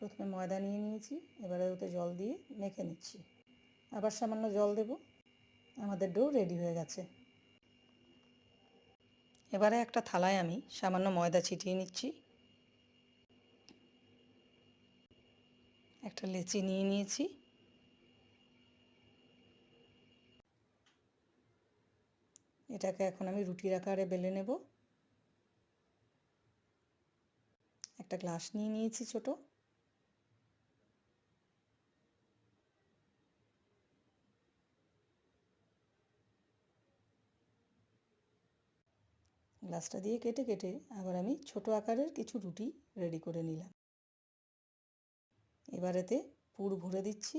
প্রথমে ময়দা নিয়ে নিয়েছি, এবারে ওতে জল দিয়ে মেখে নিচ্ছি। আবার সামান্য জল দেব। আমাদের ডো রেডি হয়ে গেছে। এবারে একটা থালায় আমি সামান্য ময়দা ছিটিয়ে নিচ্ছি। একটা লেচি নিয়ে নিয়েছি। এটাকে এখন আমি রুটির আকারে বেলে নেব। একটা গ্লাস নিয়ে নিয়েছি ছোট। গ্লাসটা দিয়ে কেটে কেটে আবার আমি ছোট আকারের কিছু রুটি রেডি করে নিলাম। এবার এতে পুর ভরে দিচ্ছি।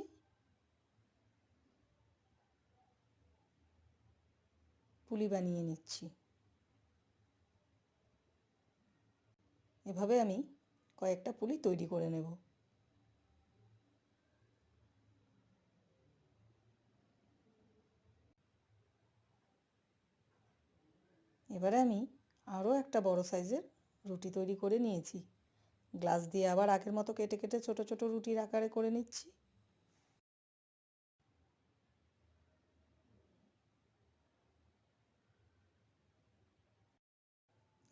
পুলি বানিয়ে নিচ্ছি। এভাবে আমি কয়েকটা পুলি তৈরি করে নেব। এবারে আমি আরও একটা বড় সাইজের রুটি তৈরি করে নিয়েছি। গ্লাস দিয়ে আবার আগের মতো কেটে কেটে ছোট ছোট রুটির আকারে করে নিচ্ছি।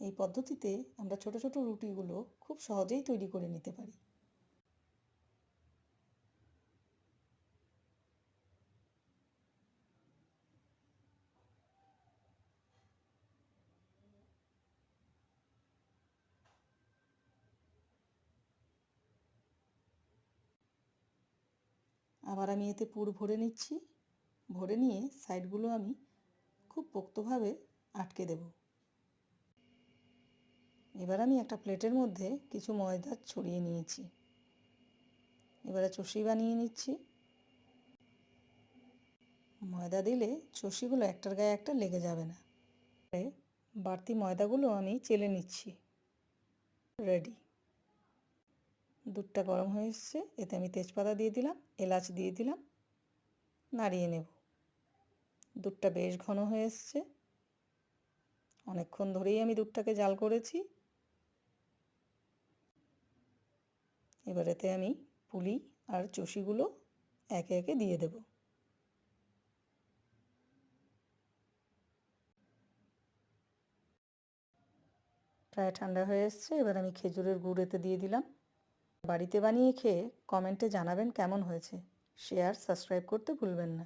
এই পদ্ধতিতে আমরা ছোট ছোট রুটিগুলো খুব সহজেই তৈরি করে নিতে পারি। আবার আমি এতে পুর ভরে নিচ্ছি। ভরে নিয়ে সাইডগুলো আমি খুব পোক্তভাবে আটকে দেব। এবার আমি একটা প্লেটের মধ্যে কিছু ময়দা ছড়িয়ে নিয়েছি। এবারে চষি বানিয়ে নিচ্ছি। ময়দা দিলে চষিগুলো একটার গায়ে একটা লেগে যাবে না। বাড়তি ময়দাগুলো আমি চেলে নিচ্ছি। রেডি। দুধটা গরম হয়ে এসছে, এতে আমি তেজপাতা দিয়ে দিলাম, এলাচ দিয়ে দিলাম, নাড়িয়ে নেব। দুধটা বেশ ঘন হয়ে এসছে। অনেকক্ষণ ধরেই আমি দুধটাকে জাল করেছি। এবার এতে আমি পুলি আর চষিগুলো একে একে দিয়ে দেব। প্রায় ঠান্ডা হয়ে এসছে। এবার আমি খেজুরের গুড় এতে দিয়ে দিলাম। বাড়িতে বানিয়ে খেয়ে কমেন্টে জানাবেন কেমন হয়েছে। শেয়ার, সাবস্ক্রাইব করতে ভুলবেন না।